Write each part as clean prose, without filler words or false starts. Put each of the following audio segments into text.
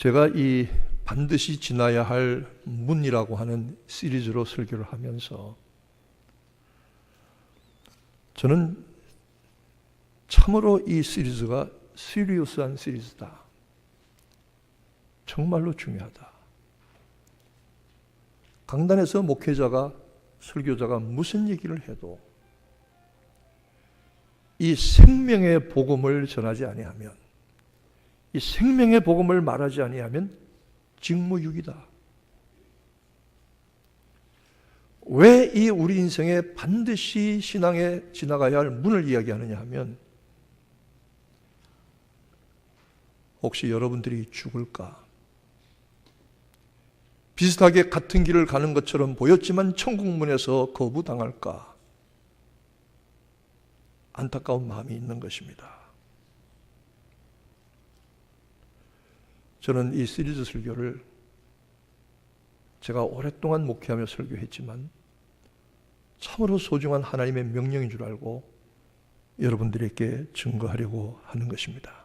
제가 이 반드시 지나야 할 문이라고 하는 시리즈로 설교를 하면서 저는 참으로 이 시리즈가 시리어스한 시리즈다. 정말로 중요하다. 강단에서 목회자가, 설교자가 무슨 얘기를 해도 이 생명의 복음을 전하지 아니하면, 이 생명의 복음을 말하지 아니하면 직무유기다. 왜 이 우리 인생에 반드시 신앙에 지나가야 할 문을 이야기하느냐 하면, 혹시 여러분들이 죽을까? 비슷하게 같은 길을 가는 것처럼 보였지만 천국문에서 거부당할까? 안타까운 마음이 있는 것입니다. 저는 이 시리즈 설교를 제가 오랫동안 목회하며 설교했지만 참으로 소중한 하나님의 명령인 줄 알고 여러분들에게 증거하려고 하는 것입니다.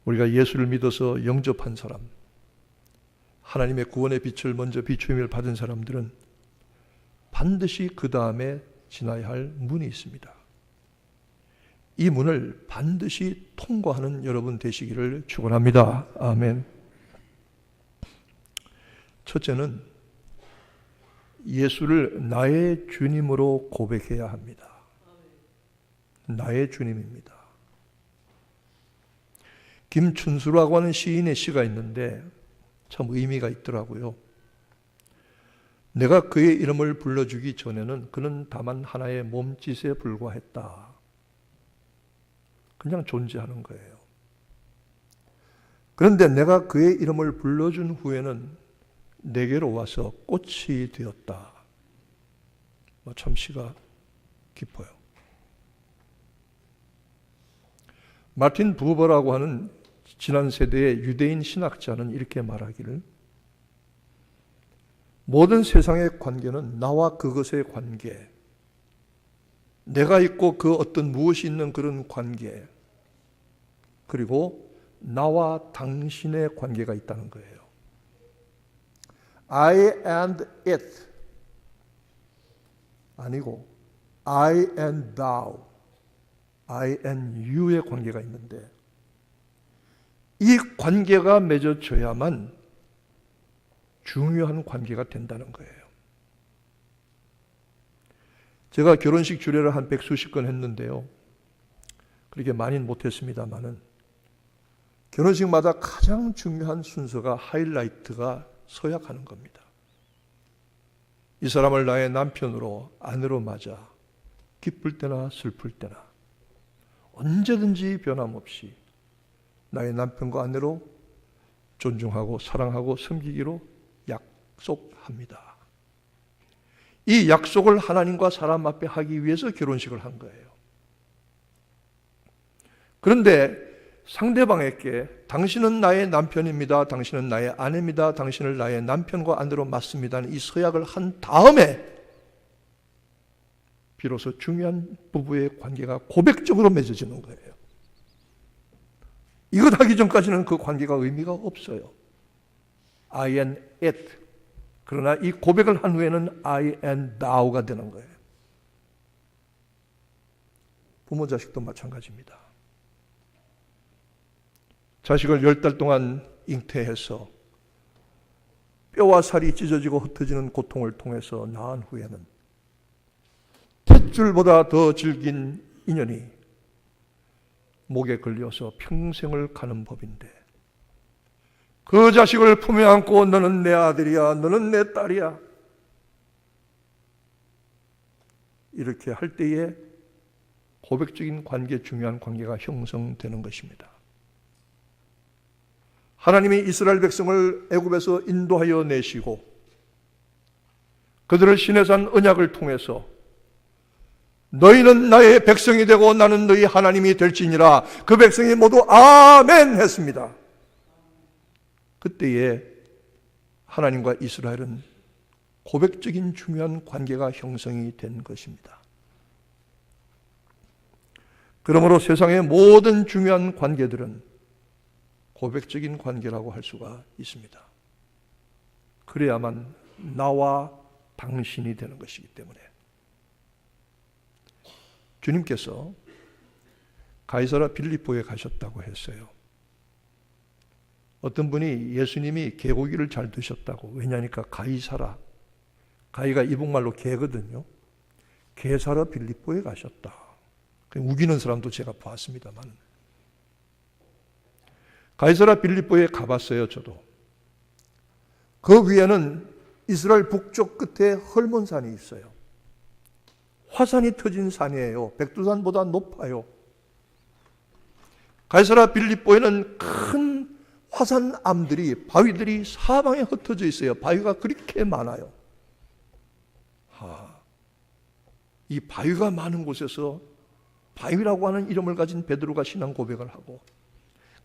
우리가 예수를 믿어서 영접한 사람, 하나님의 구원의 빛을 먼저 비추임을 받은 사람들은 반드시 그 다음에 지나야 할 문이 있습니다. 이 문을 반드시 통과하는 여러분 되시기를 축원합니다. 아멘. 첫째는 예수를 나의 주님으로 고백해야 합니다. 나의 주님입니다. 김춘수라고 하는 시인의 시가 있는데 참 의미가 있더라고요. 내가 그의 이름을 불러주기 전에는 그는 다만 하나의 몸짓에 불과했다. 그냥 존재하는 거예요. 그런데 내가 그의 이름을 불러준 후에는 내게로 와서 꽃이 되었다. 참 시가 깊어요. 마틴 부버라고 하는 지난 세대의 유대인 신학자는 이렇게 말하기를, 모든 세상의 관계는 나와 그것의 관계, 내가 있고 그 어떤 무엇이 있는 그런 관계, 그리고 나와 당신의 관계가 있다는 거예요. I and it 아니고 I and thou, I and you의 관계가 있는데 이 관계가 맺어져야만 중요한 관계가 된다는 거예요. 제가 결혼식 주례를 한 100수십 건 했는데요. 그렇게 많이는 못했습니다만은 결혼식마다 가장 중요한 순서가 하이라이트가 서약하는 겁니다. 이 사람을 나의 남편으로, 아내로 맞아 기쁠 때나 슬플 때나 언제든지 변함없이 나의 남편과 아내로 존중하고 사랑하고 섬기기로 약속합니다. 이 약속을 하나님과 사람 앞에 하기 위해서 결혼식을 한 거예요. 그런데 상대방에게 당신은 나의 남편입니다. 당신은 나의 아내입니다. 당신을 나의 남편과 아내로 맞습니다. 이 서약을 한 다음에 비로소 중요한 부부의 관계가 고백적으로 맺어지는 거예요. 이것 하기 전까지는 그 관계가 의미가 없어요. I and it. 그러나 이 고백을 한 후에는 I and thou가 되는 거예요. 부모 자식도 마찬가지입니다. 자식을 10달 동안 잉태해서 뼈와 살이 찢어지고 흩어지는 고통을 통해서 낳은 후에는 탯줄보다 더 질긴 인연이 목에 걸려서 평생을 가는 법인데 그 자식을 품에 안고 너는 내 아들이야, 너는 내 딸이야 이렇게 할 때에 고백적인 관계, 중요한 관계가 형성되는 것입니다. 하나님이 이스라엘 백성을 애굽에서 인도하여 내시고 그들을 시내산 언약을 통해서 너희는 나의 백성이 되고 나는 너희 하나님이 될지니라 그 백성이 모두 아멘 했습니다. 그때에 하나님과 이스라엘은 고백적인 중요한 관계가 형성이 된 것입니다. 그러므로 세상의 모든 중요한 관계들은 고백적인 관계라고 할 수가 있습니다. 그래야만 나와 당신이 되는 것이기 때문에. 주님께서 가이사라 빌립보에 가셨다고 했어요. 어떤 분이 예수님이 개고기를 잘 드셨다고, 왜냐니까 가이사라, 가이가 이북말로 개거든요. 게사라 빌립보에 가셨다. 우기는 사람도 제가 봤습니다만, 가이사라 빌립보에 가봤어요. 저도. 그 위에는 이스라엘 북쪽 끝에 헐몬산이 있어요. 화산이 터진 산이에요. 백두산보다 높아요. 가이사라 빌립보에는 큰 화산암들이, 바위들이 사방에 흩어져 있어요. 바위가 그렇게 많아요. 이 바위가 많은 곳에서 바위라고 하는 이름을 가진 베드로가 신앙 고백을 하고,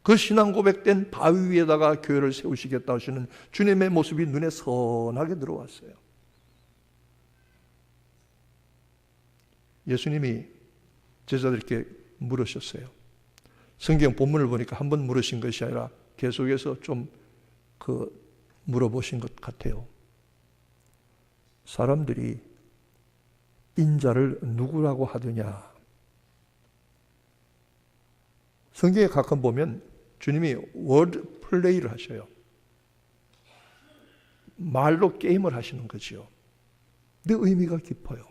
그 신앙 고백된 바위 위에다가 교회를 세우시겠다 하시는 주님의 모습이 눈에 선하게 들어왔어요. 예수님이 제자들께 물으셨어요. 성경 본문을 보니까 한 번 물으신 것이 아니라 계속해서 좀 물어보신 것 같아요. 사람들이 인자를 누구라고 하느냐? 성경에 가끔 보면 주님이 워드 플레이를 하셔요. 말로 게임을 하시는 거지요. 근데 의미가 깊어요.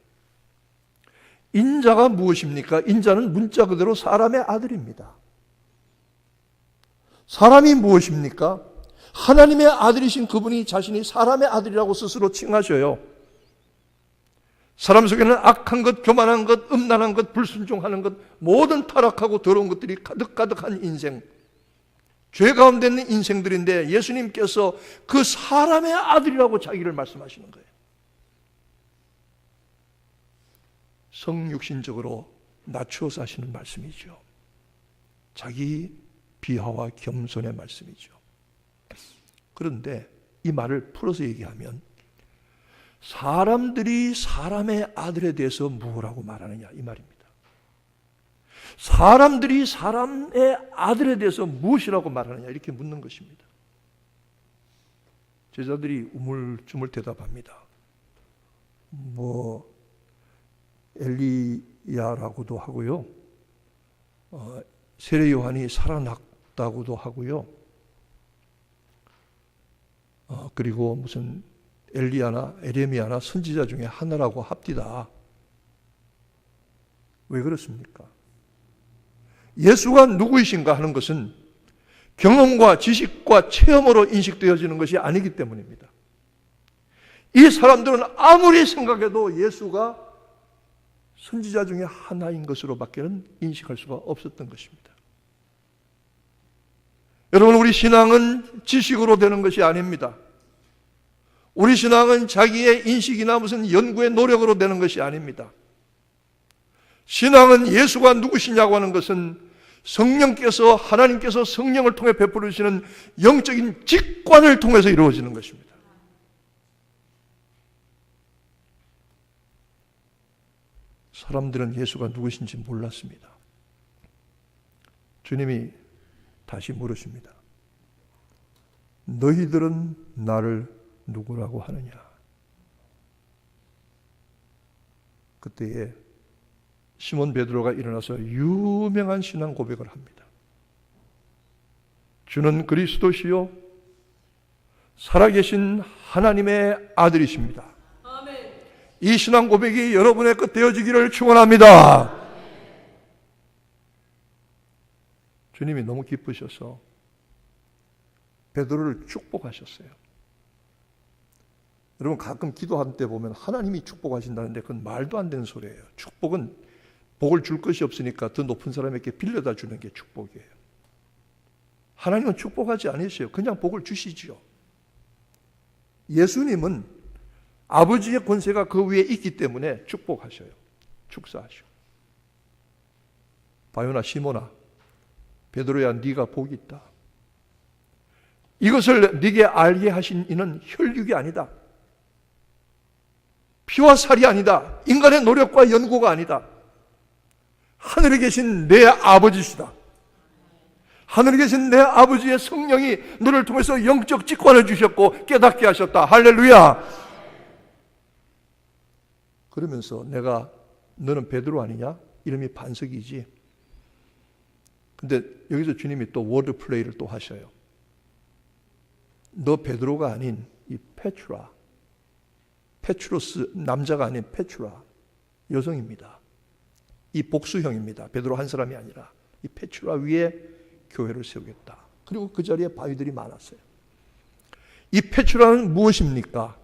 인자가 무엇입니까? 인자는 문자 그대로 사람의 아들입니다. 사람이 무엇입니까? 하나님의 아들이신 그분이 자신이 사람의 아들이라고 스스로 칭하셔요. 사람 속에는 악한 것, 교만한 것, 음란한 것, 불순종하는 것, 모든 타락하고 더러운 것들이 가득가득한 인생, 죄 가운데 있는 인생들인데 예수님께서 그 사람의 아들이라고 자기를 말씀하시는 거예요. 성육신적으로 낮추어서 하시는 말씀이죠. 자기 비하와 겸손의 말씀이죠. 그런데 이 말을 풀어서 얘기하면 사람들이 사람의 아들에 대해서 무엇라고 말하느냐 이 말입니다. 사람들이 사람의 아들에 대해서 무엇이라고 말하느냐 이렇게 묻는 것입니다. 제자들이 우물쭈물 대답합니다. 엘리야라고도 하고요. 세례 요한이 살아났다고도 하고요. 그리고 무슨 엘리야나 에레미야나 선지자 중에 하나라고 합디다. 왜 그렇습니까? 예수가 누구이신가 하는 것은 경험과 지식과 체험으로 인식되어지는 것이 아니기 때문입니다. 이 사람들은 아무리 생각해도 예수가 선지자 중에 하나인 것으로밖에는 인식할 수가 없었던 것입니다. 여러분, 우리 신앙은 지식으로 되는 것이 아닙니다. 우리 신앙은 자기의 인식이나 무슨 연구의 노력으로 되는 것이 아닙니다. 신앙은 예수가 누구시냐고 하는 것은 성령께서, 하나님께서 성령을 통해 베풀어 주시는 영적인 직관을 통해서 이루어지는 것입니다. 사람들은 예수가 누구신지 몰랐습니다. 주님이 다시 물으십니다. 너희들은 나를 누구라고 하느냐? 그때에 시몬 베드로가 일어나서 유명한 신앙 고백을 합니다. 주는 그리스도시요 살아계신 하나님의 아들이십니다. 아멘. 이 신앙 고백이 여러분의 끝 되어지기를 축원합니다. 주님이 너무 기쁘셔서 베드로를 축복하셨어요. 여러분, 가끔 기도할 때 보면 하나님이 축복하신다는데 그건 말도 안 되는 소리예요. 축복은 복을 줄 것이 없으니까 더 높은 사람에게 빌려다 주는 게 축복이에요. 하나님은 축복하지 않으셔요. 그냥 복을 주시지요. 예수님은 아버지의 권세가 그 위에 있기 때문에 축복하셔요. 축사하셔. 바요나 시몬아, 베드로야, 네가 복이 있다. 이것을 네게 알게 하신 이는 혈육이 아니다. 피와 살이 아니다. 인간의 노력과 연구가 아니다. 하늘에 계신 내 아버지시다. 하늘에 계신 내 아버지의 성령이 너를 통해서 영적 직관을 주셨고 깨닫게 하셨다. 할렐루야. 그러면서 내가 너는 베드로 아니냐? 이름이 반석이지. 근데 여기서 주님이 또 워드 플레이를 또 하셔요. 너 베드로가 아닌 이 페트라, 페트로스, 남자가 아닌 페트라, 여성입니다. 이 복수형입니다. 베드로 한 사람이 아니라 이 페트라 위에 교회를 세우겠다. 그리고 그 자리에 바위들이 많았어요. 이 페트라는 무엇입니까?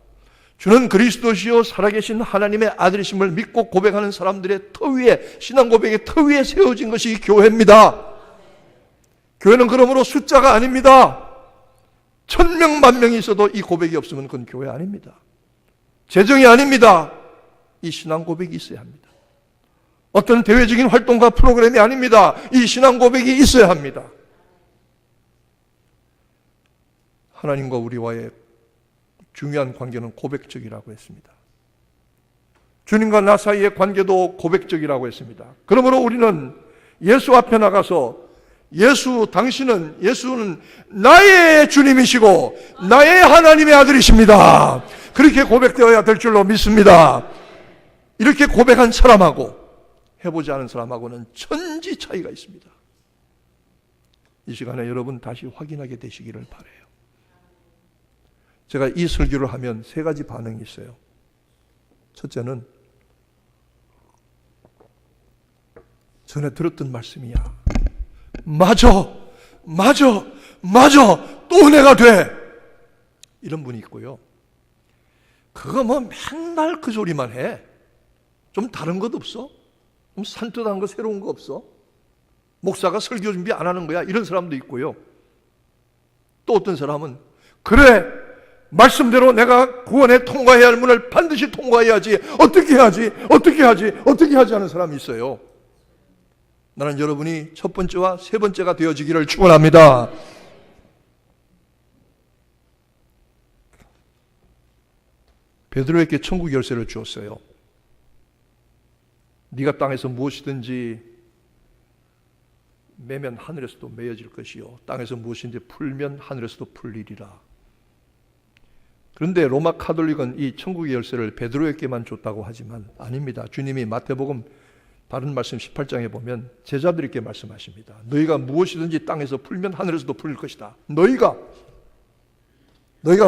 주는 그리스도시요 살아계신 하나님의 아들이심을 믿고 고백하는 사람들의 터 위에, 신앙 고백의 터 위에 세워진 것이 이 교회입니다. 교회는 그러므로 숫자가 아닙니다. 1000명, 10,000명이 있어도 이 고백이 없으면 그건 교회 아닙니다. 재정이 아닙니다. 이 신앙 고백이 있어야 합니다. 어떤 대외적인 활동과 프로그램이 아닙니다. 이 신앙 고백이 있어야 합니다. 하나님과 우리와의 중요한 관계는 고백적이라고 했습니다. 주님과 나 사이의 관계도 고백적이라고 했습니다. 그러므로 우리는 예수 앞에 나가서 예수는 나의 주님이시고 나의 하나님의 아들이십니다. 그렇게 고백되어야 될 줄로 믿습니다. 이렇게 고백한 사람하고 해보지 않은 사람하고는 천지 차이가 있습니다. 이 시간에 여러분 다시 확인하게 되시기를 바라요. 제가 이 설교를 하면 3가지 반응이 있어요. 첫째는 전에 들었던 말씀이야. 맞아. 또 은혜가 돼. 이런 분이 있고요. 그거 뭐 맨날 그 소리만 해. 좀 다른 것 없어? 좀 산뜻한 거 새로운 거 없어? 목사가 설교 준비 안 하는 거야? 이런 사람도 있고요. 또 어떤 사람은 그래, 말씀대로 내가 구원에 통과해야 할 문을 반드시 통과해야지. 어떻게 하지 하는 사람이 있어요. 나는 여러분이 첫 번째와 세 번째가 되어지기를 축원합니다. 베드로에게 천국 열쇠를 주었어요. 네가 땅에서 무엇이든지 매면 하늘에서도 매어질 것이요 땅에서 무엇인지 풀면 하늘에서도 풀리리라. 그런데 로마 카톨릭은 이 천국의 열쇠를 베드로에게만 줬다고 하지만 아닙니다. 주님이 마태복음 다른 말씀 18장에 보면 제자들에게 말씀하십니다. 너희가 무엇이든지 땅에서 풀면 하늘에서도 풀릴 것이다. 너희가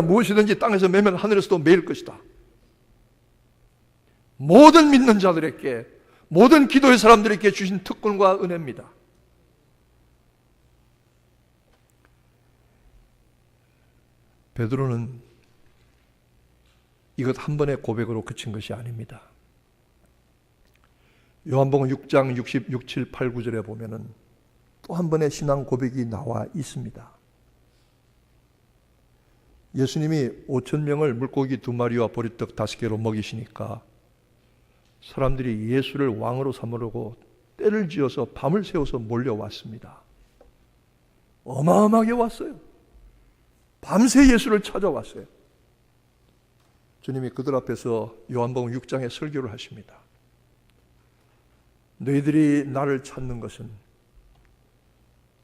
무엇이든지 땅에서 매면 하늘에서도 매일 것이다. 모든 믿는 자들에게, 모든 기도의 사람들에게 주신 특권과 은혜입니다. 베드로는 이것 한 번의 고백으로 그친 것이 아닙니다. 요한복음 6장 66, 7, 8, 9절에 보면은 또 한 번의 신앙 고백이 나와 있습니다. 예수님이 5,000명을 물고기 2마리와 보리떡 5개로 먹이시니까 사람들이 예수를 왕으로 삼으려고 때를 지어서 밤을 새워서 몰려왔습니다. 어마어마하게 왔어요. 밤새 예수를 찾아왔어요. 주님이 그들 앞에서 요한복음 6장에 설교를 하십니다. 너희들이 나를 찾는 것은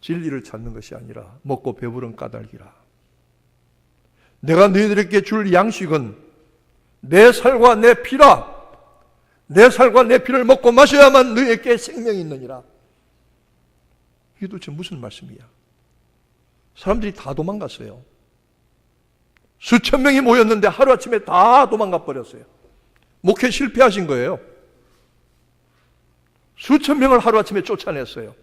진리를 찾는 것이 아니라 먹고 배부른 까닭이라. 내가 너희들에게 줄 양식은 내 살과 내 피라. 내 살과 내 피를 먹고 마셔야만 너희에게 생명이 있느니라. 이게 도대체 무슨 말씀이야? 사람들이 다 도망갔어요. 수천 명이 모였는데 하루아침에 다 도망가 버렸어요. 목회 실패하신 거예요. 수천 명을 하루아침에 쫓아냈어요.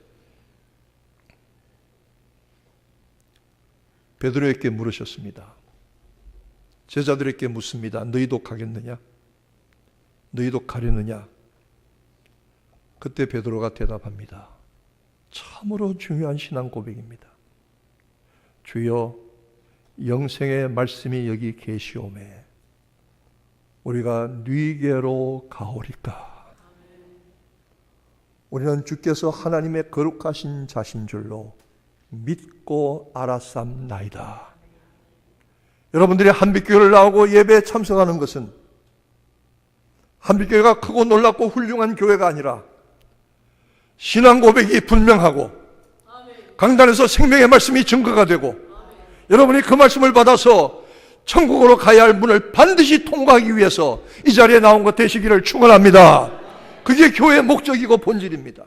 베드로에게 물으셨습니다. 제자들에게 묻습니다. 너희도 가겠느냐? 너희도 가려느냐? 그때 베드로가 대답합니다. 참으로 중요한 신앙 고백입니다. 주여, 영생의 말씀이 여기 계시오매 우리가 네게로 가오리까? 우리는 주께서 하나님의 거룩하신 자신 줄로 믿고 알았삼나이다. 여러분들이 한빛교회를 나오고 예배에 참석하는 것은 한빛교회가 크고 놀랍고 훌륭한 교회가 아니라 신앙 고백이 분명하고 강단에서 생명의 말씀이 증거가 되고 여러분이 그 말씀을 받아서 천국으로 가야 할 문을 반드시 통과하기 위해서 이 자리에 나온 것 되시기를 축원합니다. 그게 교회의 목적이고 본질입니다.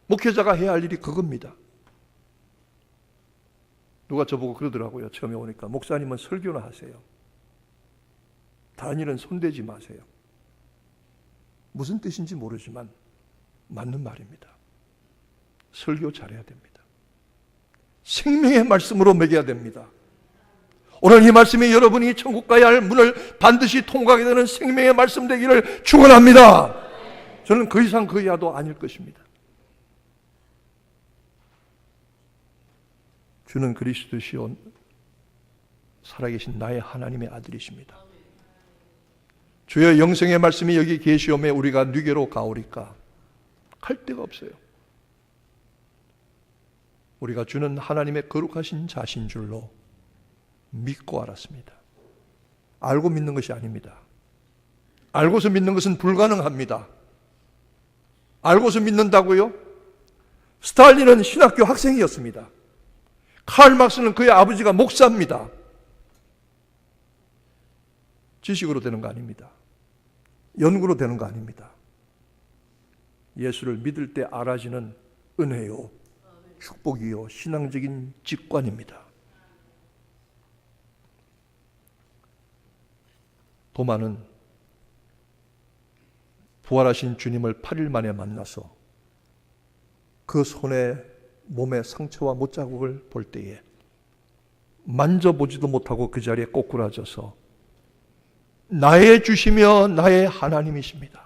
목회자가 해야 할 일이 그겁니다. 누가 저보고 그러더라고요. 처음에 오니까 목사님은 설교나 하세요. 다른 일은 손대지 마세요. 무슨 뜻인지 모르지만 맞는 말입니다. 설교 잘해야 됩니다. 생명의 말씀으로 먹여야 됩니다. 오늘 이 말씀이 여러분이 천국 가야 할 문을 반드시 통과하게 되는 생명의 말씀 되기를 축원합니다. 저는 그 이상 그 이하도 아닐 것입니다. 주는 그리스도시요 살아계신 나의 하나님의 아들이십니다. 주의 영생의 말씀이 여기 계시오매 우리가 누게로 가오리까? 갈 데가 없어요. 우리가 주는 하나님의 거룩하신 자신 줄로 믿고 알았습니다. 알고 믿는 것이 아닙니다. 알고서 믿는 것은 불가능합니다. 알고서 믿는다고요? 스탈린은 신학교 학생이었습니다. 칼 막스는 그의 아버지가 목사입니다. 지식으로 되는 거 아닙니다. 연구로 되는 거 아닙니다. 예수를 믿을 때 알아지는 은혜요, 축복이요, 신앙적인 직관입니다. 도마는 부활하신 주님을 8일 만에 만나서 그 손에 몸의 상처와 못자국을 볼 때에 만져보지도 못하고 그 자리에 꼬꾸라져서 나의 주시며 나의 하나님이십니다.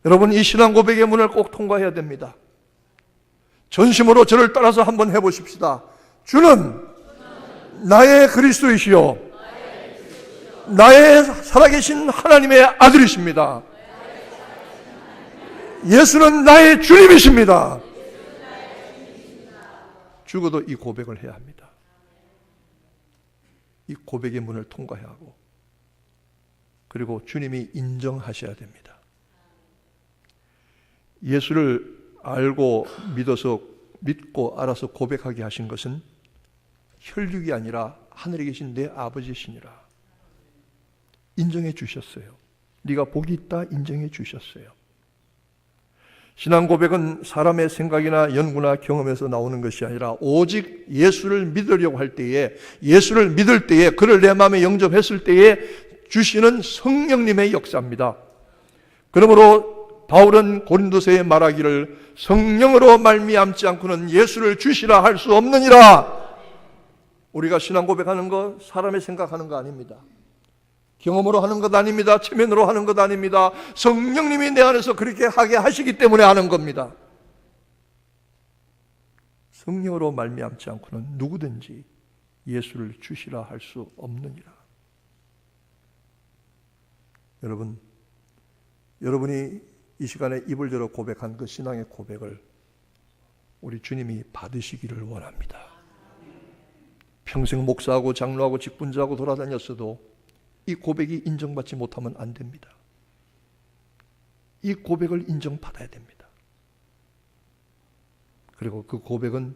여러분, 이 신앙 고백의 문을 꼭 통과해야 됩니다. 전심으로 저를 따라서 한번 해보십시다. 주는 나의 그리스도이시요 나의 살아계신 하나님의 아들이십니다. 예수는 나의 주님이십니다. 죽어도 이 고백을 해야 합니다. 이 고백의 문을 통과해야 하고, 그리고 주님이 인정하셔야 됩니다. 예수를 알고 믿어서 믿고 알아서 고백하게 하신 것은 혈육이 아니라 하늘에 계신 내 아버지시니라. 인정해 주셨어요. 네가 복이 있다 인정해 주셨어요. 신앙 고백은 사람의 생각이나 연구나 경험에서 나오는 것이 아니라 오직 예수를 믿으려고 할 때에, 예수를 믿을 때에, 그를 내 마음에 영접했을 때에 주시는 성령님의 역사입니다. 그러므로 바울은 고린도서에 말하기를 성령으로 말미암지 않고는 예수를 주시라 할 수 없느니라. 우리가 신앙 고백하는 거 사람의 생각하는 거 아닙니다. 경험으로 하는 것 아닙니다. 체면으로 하는 것 아닙니다. 성령님이 내 안에서 그렇게 하게 하시기 때문에 하는 겁니다. 성령으로 말미암지 않고는 누구든지 예수를 주시라 할 수 없느니라. 여러분이 이 시간에 입을 열어 고백한 그 신앙의 고백을 우리 주님이 받으시기를 원합니다. 평생 목사하고 장로하고 직분자하고 돌아다녔어도 이 고백이 인정받지 못하면 안 됩니다. 이 고백을 인정받아야 됩니다. 그리고 그 고백은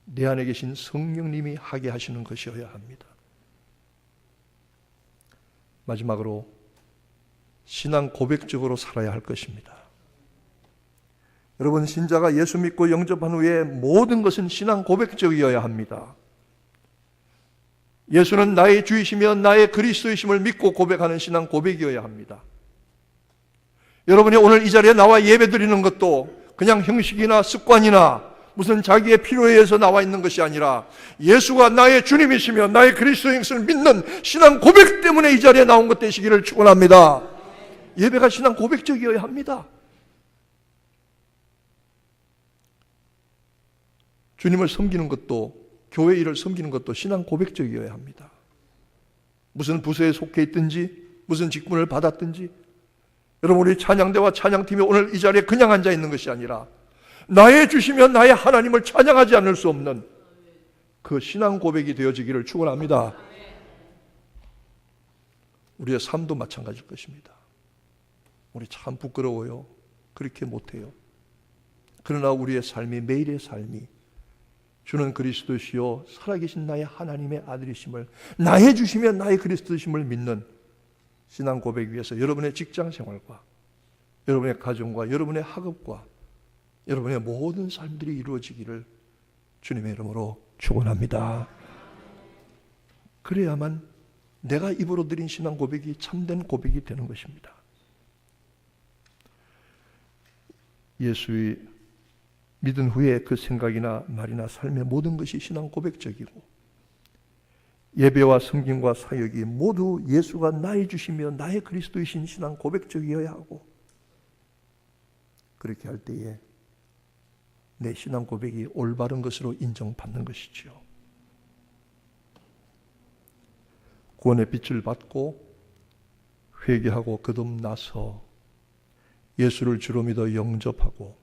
내 안에 계신 성령님이 하게 하시는 것이어야 합니다. 마지막으로 신앙 고백적으로 살아야 할 것입니다. 여러분, 신자가 예수 믿고 영접한 후에 모든 것은 신앙 고백적이어야 합니다. 예수는 나의 주이시며 나의 그리스도이심을 믿고 고백하는 신앙 고백이어야 합니다. 여러분이 오늘 이 자리에 나와 예배드리는 것도 그냥 형식이나 습관이나 무슨 자기의 필요에 의해서 나와 있는 것이 아니라 예수가 나의 주님이시며 나의 그리스도이심을 믿는 신앙 고백 때문에 이 자리에 나온 것 되시기를 축원합니다. 예배가 신앙 고백적이어야 합니다. 주님을 섬기는 것도, 교회 일을 섬기는 것도 신앙 고백적이어야 합니다. 무슨 부서에 속해 있든지 무슨 직분을 받았든지, 여러분, 우리 찬양대와 찬양팀이 오늘 이 자리에 그냥 앉아 있는 것이 아니라 나의 주시며 나의 하나님을 찬양하지 않을 수 없는 그 신앙 고백이 되어지기를 축원합니다. 우리의 삶도 마찬가지일 것입니다. 우리 참 부끄러워요. 그렇게 못해요. 그러나 우리의 삶이, 매일의 삶이 주는 그리스도시요 살아계신 나의 하나님의 아들이심을, 나의 주시며 나의 그리스도심을 믿는 신앙 고백 위에서 여러분의 직장 생활과 여러분의 가정과 여러분의 학업과 여러분의 모든 삶들이 이루어지기를 주님의 이름으로 축원합니다. 그래야만 내가 입으로 드린 신앙 고백이 참된 고백이 되는 것입니다. 예수의 믿은 후에 그 생각이나 말이나 삶의 모든 것이 신앙 고백적이고, 예배와 섬김과 사역이 모두 예수가 나의 주시며 나의 그리스도이신 신앙 고백적이어야 하고, 그렇게 할 때에 내 신앙 고백이 올바른 것으로 인정받는 것이지요. 구원의 빛을 받고 회개하고 거듭나서 예수를 주로 믿어 영접하고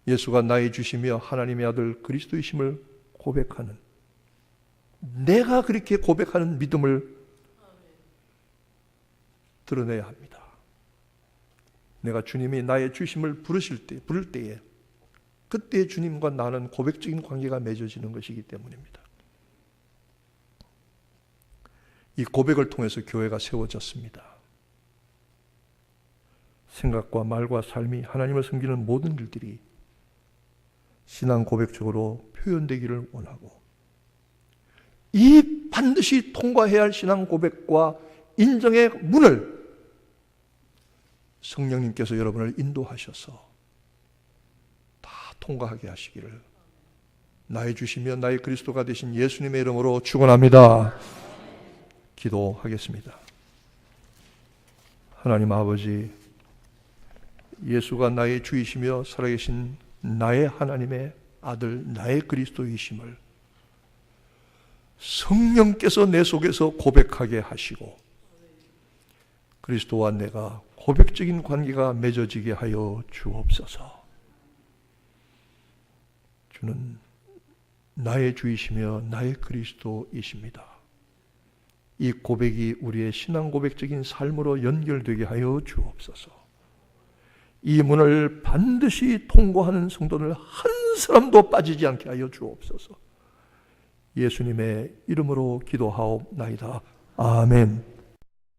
예수가 나의 주시며 하나님의 아들 그리스도이심을 고백하는, 내가 그렇게 고백하는 믿음을 드러내야 합니다. 내가 주님이 나의 주심을 부를 때에 그때 주님과 나는 고백적인 관계가 맺어지는 것이기 때문입니다. 이 고백을 통해서 교회가 세워졌습니다. 생각과 말과 삶이 하나님을 섬기는 모든 일들이 신앙 고백적으로 표현되기를 원하고, 이 반드시 통과해야 할 신앙 고백과 인정의 문을 성령님께서 여러분을 인도하셔서 다 통과하게 하시기를 나의 주시며 나의 그리스도가 되신 예수님의 이름으로 축원합니다. 기도하겠습니다. 하나님 아버지, 예수가 나의 주이시며 살아계신 나의 하나님의 아들, 나의 그리스도이심을 성령께서 내 속에서 고백하게 하시고 그리스도와 내가 고백적인 관계가 맺어지게 하여 주옵소서. 주는 나의 주이시며 나의 그리스도이십니다. 이 고백이 우리의 신앙 고백적인 삶으로 연결되게 하여 주옵소서. 이 문을 반드시 통과하는 성도들 한 사람도 빠지지 않게 하여 주옵소서. 예수님의 이름으로 기도하옵나이다. 아멘.